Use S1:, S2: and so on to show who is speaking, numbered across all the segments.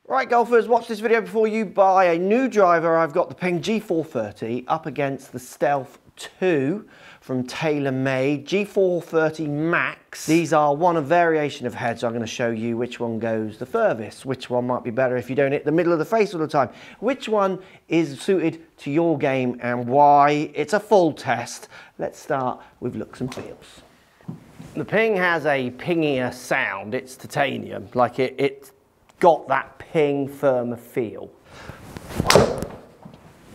S1: Right golfers, watch this video before you buy a new driver. I've got the Ping G430 up against the Stealth 2 from TaylorMade G430MAX. These are one of variation of heads. I'm going to show you which one goes the furthest, which one might be better if you don't hit the middle of the face all the time, which one is suited to your game and why. It's a full test. Let's start with looks and feels. The Ping has a pingier sound. It's titanium, like it's got that Ping firmer feel.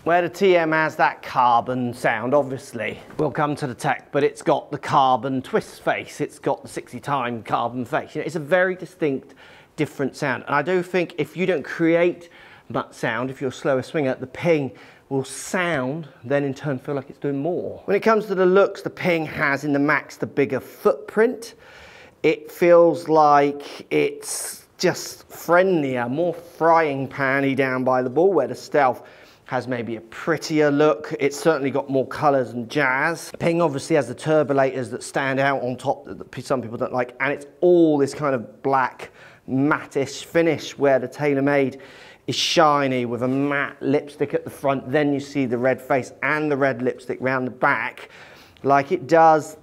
S1: Where the TM has that carbon sound, obviously, we'll come to the tech, but it's got the carbon twist face. It's got the 60-time carbon face. You know, it's a very distinct, different sound. And I do think if you don't create that sound, if you're a slower swinger, the Ping will sound, then in turn feel like it's doing more. When it comes to the looks, the Ping has in the Max the bigger footprint. It feels like it's just friendlier, more frying pan-y down by the ball, where the Stealth has maybe a prettier look. It's certainly got more colours and jazz. Ping obviously has the turbulators that stand out on top that some people don't like, and it's all this kind of black mattish finish, where the TaylorMade is shiny with a matte lipstick at the front. Then you see the red face and the red lipstick round the back like it does.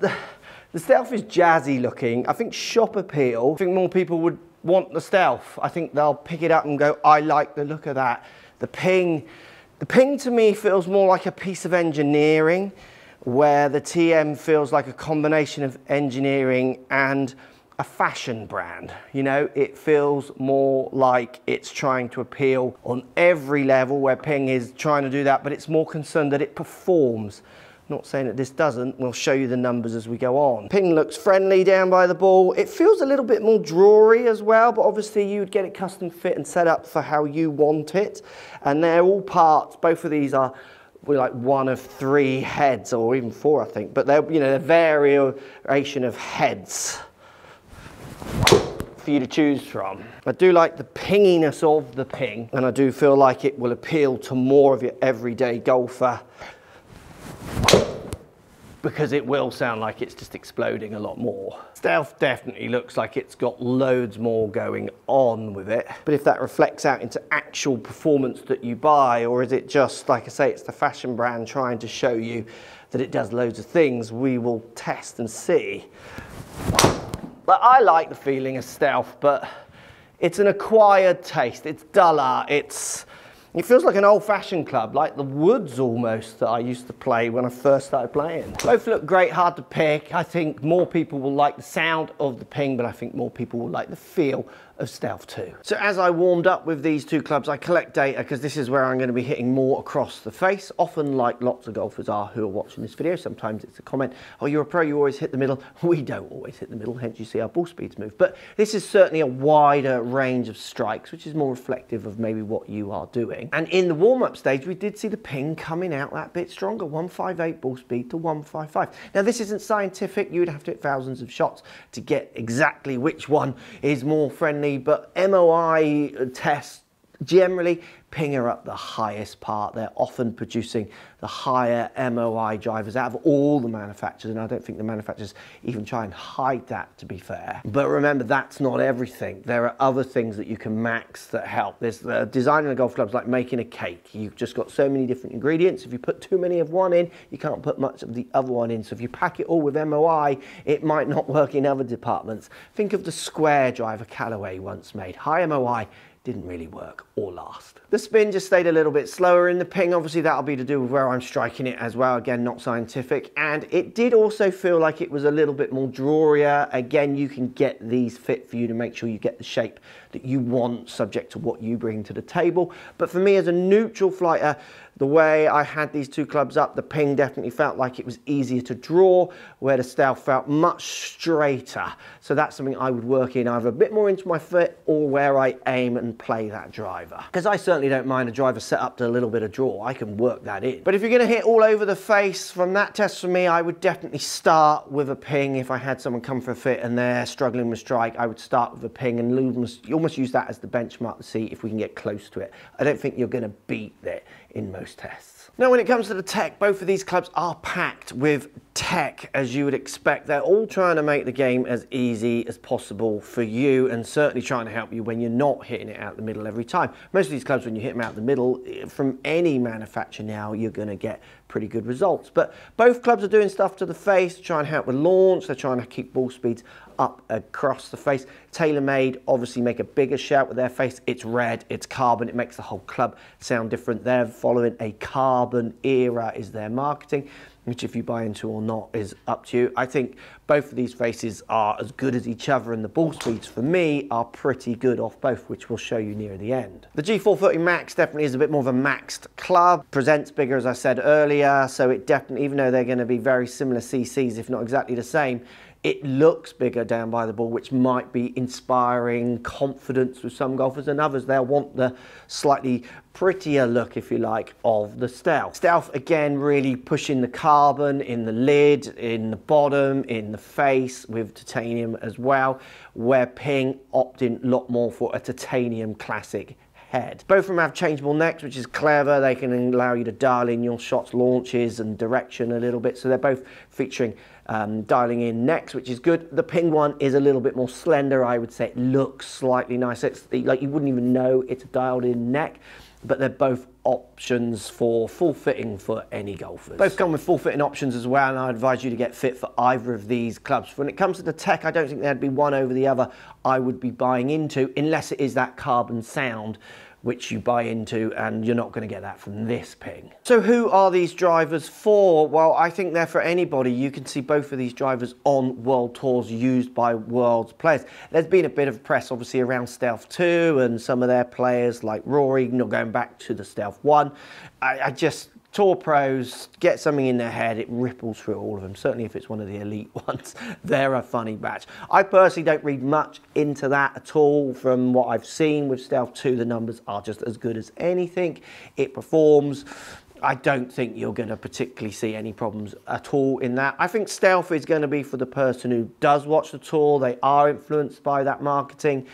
S1: The Stealth is jazzy looking. I think shop appeal, I think more people would want the Stealth. I think they'll pick it up and go, I like the look of that. The Ping to me feels more like a piece of engineering, where the TM feels like a combination of engineering and a fashion brand. You know, it feels more like it's trying to appeal on every level, where Ping is trying to do that, but it's more concerned that it performs. Not saying that this doesn't, we'll show you the numbers as we go on. Ping looks friendly down by the ball. It feels a little bit more drawery as well, but obviously you'd get it custom fit and set up for how you want it. And they're all parts, both of these are like one of 3 heads, or even 4 I think, but they're, you know, they're variation of heads for you to choose from. I do like the pinginess of the Ping, and I do feel like it will appeal to more of your everyday golfer, because it will sound like it's just exploding a lot more. Stealth definitely looks like it's got loads more going on with it, but if that reflects out into actual performance that you buy, or is it just, like I say, it's the fashion brand trying to show you that it does loads of things, we will test and see. But I like the feeling of Stealth, but it's an acquired taste. It's duller, it feels like an old-fashioned club, like the Woods almost, that I used to play when I first started playing. Both look great, hard to pick. I think more people will like the sound of the Ping, but I think more people will like the feel of Stealth too. So as I warmed up with these 2 clubs, I collect data, because this is where I'm going to be hitting more across the face, often like lots of golfers are who are watching this video. Sometimes it's a comment, oh, you're a pro, you always hit the middle. We don't always hit the middle, hence you see our ball speeds move. But this is certainly a wider range of strikes, which is more reflective of maybe what you are doing. And in the warm-up stage, we did see the Ping coming out that bit stronger, 158 ball speed to 155. Now this isn't scientific, you'd have to hit thousands of shots to get exactly which one is more friendly, but MOI tests generally Ping are up the highest part. They're often producing the higher MOI drivers out of all the manufacturers, and I don't think the manufacturers even try and hide that, to be fair. But remember, that's not everything. There are other things that you can max that help. There's the designing a golf club's like making a cake. You've just got so many different ingredients. If you put too many of one in, you can't put much of the other one in. So if you pack it all with MOI, it might not work in other departments. Think of the square driver Callaway once made. High MOI, didn't really work or last. The spin just stayed a little bit slower in the Ping. Obviously that'll be to do with where I'm striking it as well. Again, not scientific. And it did also feel like it was a little bit more drawier. Again, you can get these fit for you to make sure you get the shape that you want, subject to what you bring to the table. But for me as a neutral flighter, the way I had these 2 clubs up, the Ping definitely felt like it was easier to draw, where the Stealth felt much straighter. So that's something I would work in, either a bit more into my foot or where I aim and play that driver. Because I certainly don't mind a driver set up to a little bit of draw. I can work that in. But if you're going to hit all over the face, from that test for me, I would definitely start with a Ping. If I had someone come for a fit and they're struggling with strike, I would start with a Ping and you almost use that as the benchmark to see if we can get close to it. I don't think you're going to beat it in most tests. Now, when it comes to the tech, both of these clubs are packed with tech, as you would expect. They're all trying to make the game as easy as possible for you, and certainly trying to help you when you're not hitting it out the middle every time. Most of these clubs, when you hit them out the middle, from any manufacturer now, you're going to get pretty good results. But both clubs are doing stuff to the face to try and help with launch. They're trying to keep ball speeds up across the face. TaylorMade obviously make a bigger shout with their face. It's red, it's carbon, it makes the whole club sound different. They're following a carbon era is their marketing, which if you buy into or not is up to you. I think both of these faces are as good as each other, and the ball speeds for me are pretty good off both, which we'll show you near the end. The G430MAX definitely is a bit more of a maxed club, presents bigger as I said earlier, so it definitely, even though they're going to be very similar CCs if not exactly the same, it looks bigger down by the ball, which might be inspiring confidence with some golfers, and others they'll want the slightly prettier look, if you like, of the Stealth. Stealth, again, really pushing the carbon in the lid, in the bottom, in the face, with titanium as well, where Ping opting a lot more for a titanium classic head. Both of them have changeable necks, which is clever. They can allow you to dial in your shots, launches and direction a little bit, so they're both featuring dialing in necks, which is good. The Ping one is a little bit more slender. I would say it looks slightly nicer. It's like you wouldn't even know it's a dialed in neck, but they're both options for full fitting for any golfers. Both come with full fitting options as well, and I advise you to get fit for either of these clubs. When it comes to the tech, I don't think there'd be one over the other I would be buying into, unless it is that carbon sound which you buy into, and you're not going to get that from this Ping. So who are these drivers for? Well, I think they're for anybody. You can see both of these drivers on world tours used by world players. There's been a bit of press obviously around Stealth 2 and some of their players like Rory, not going back to the Stealth 1. I just, tour pros, get something in their head, it ripples through all of them. Certainly if it's one of the elite ones, they're a funny batch. I personally don't read much into that at all. From what I've seen with Stealth 2, the numbers are just as good as anything. It performs. I don't think you're going to particularly see any problems at all in that. I think Stealth is going to be for the person who does watch the tour. They are influenced by that marketing.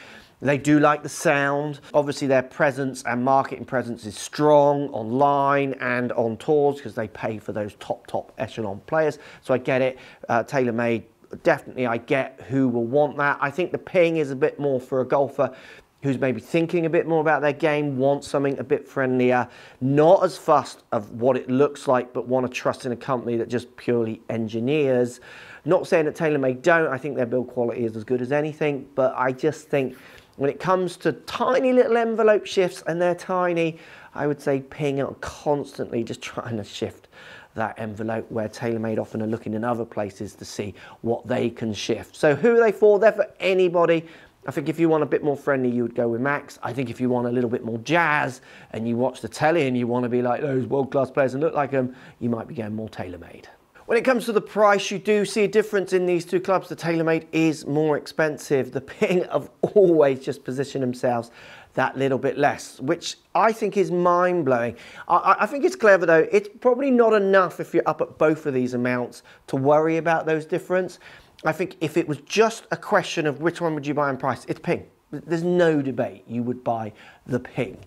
S1: They do like the sound. Obviously their presence and marketing presence is strong online and on tours, because they pay for those top echelon players. So I get it. TaylorMade, definitely I get who will want that. I think the Ping is a bit more for a golfer who's maybe thinking a bit more about their game, wants something a bit friendlier, not as fussed of what it looks like, but want to trust in a company that just purely engineers. Not saying that TaylorMade don't. I think their build quality is as good as anything, but I just think when it comes to tiny little envelope shifts, and they're tiny, I would say Ping are constantly just trying to shift that envelope, where TaylorMade often are looking in other places to see what they can shift. So who are they for? They're for anybody. I think if you want a bit more friendly, you would go with Max. I think if you want a little bit more jazz and you watch the telly and you want to be like those world-class players and look like them, you might be going more TaylorMade. When it comes to the price, you do see a difference in these two clubs. The TaylorMade is more expensive. The Ping have always just positioned themselves that little bit less, which I think is mind-blowing. I think it's clever though. It's probably not enough if you're up at both of these amounts to worry about those difference. I think if it was just a question of which one would you buy in price, it's Ping. There's no debate. You would buy the Ping.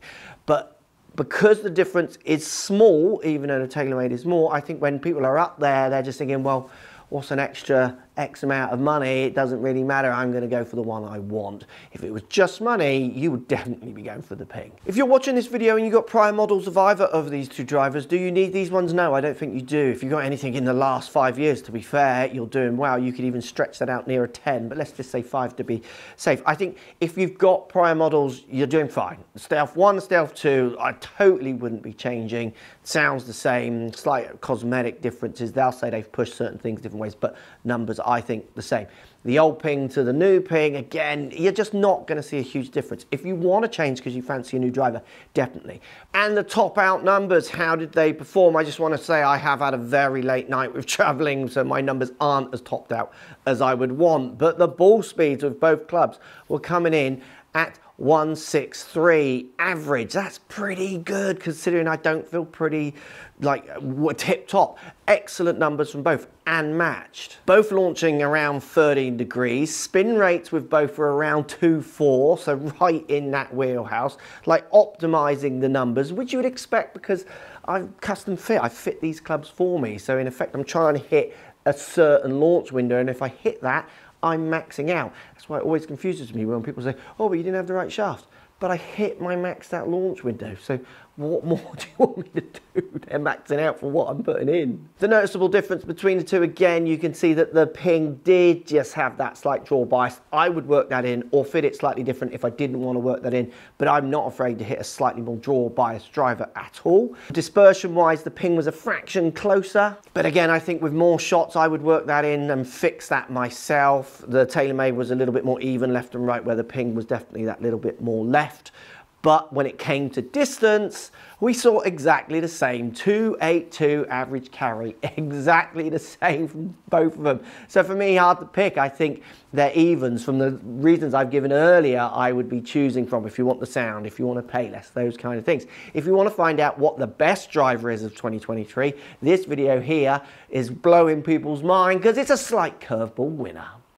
S1: But because the difference is small, even though the TaylorMade is more, I think when people are up there, they're just thinking, well, what's an extra X amount of money? It doesn't really matter. I'm going to go for the one I want. If it was just money, you would definitely be going for the Ping. If you're watching this video and you've got prior models of either of these two drivers, do you need these ones? No, I don't think you do. If you've got anything in the last 5 years, to be fair, you're doing well. You could even stretch that out near a 10, but let's just say 5 to be safe. I think if you've got prior models, you're doing fine. Stealth 1, Stealth 2, I totally wouldn't be changing. Sounds the same, slight cosmetic differences. They'll say they've pushed certain things different ways, but numbers, I think, the same. The old Ping to the new Ping, again, you're just not going to see a huge difference. If you want to change because you fancy a new driver, definitely. And the top out numbers, how did they perform? I just want to say I have had a very late night with traveling, so my numbers aren't as topped out as I would want. But the ball speeds of both clubs were coming in at 163 average. That's pretty good considering I don't feel pretty like tip top. Excellent numbers from both and matched. Both launching around 13 degrees. Spin rates with both were around 2.4, so right in that wheelhouse. Like optimizing the numbers, which you would expect because I'm custom fit. I fit these clubs for me. So in effect, I'm trying to hit a certain launch window, and if I hit that, I'm maxing out. That's why it always confuses me when people say, oh, but you didn't have the right shaft. But I hit my maxed out launch window. So what more do you want me to do? They're maxing out for what I'm putting in. The noticeable difference between the two, again, you can see that the Ping did just have that slight draw bias. I would work that in or fit it slightly different if I didn't want to work that in, but I'm not afraid to hit a slightly more draw bias driver at all. Dispersion wise, the Ping was a fraction closer, but again, I think with more shots, I would work that in and fix that myself. The TaylorMade was a little bit more even left and right, where the Ping was definitely that little bit more left. But when it came to distance, we saw exactly the same, 282 average carry, exactly the same from both of them. So for me, hard to pick. I think they're evens from the reasons I've given earlier. I would be choosing from if you want the sound, if you want to pay less, those kind of things. If you want to find out what the best driver is of 2023, this video here is blowing people's mind because it's a slight curveball winner.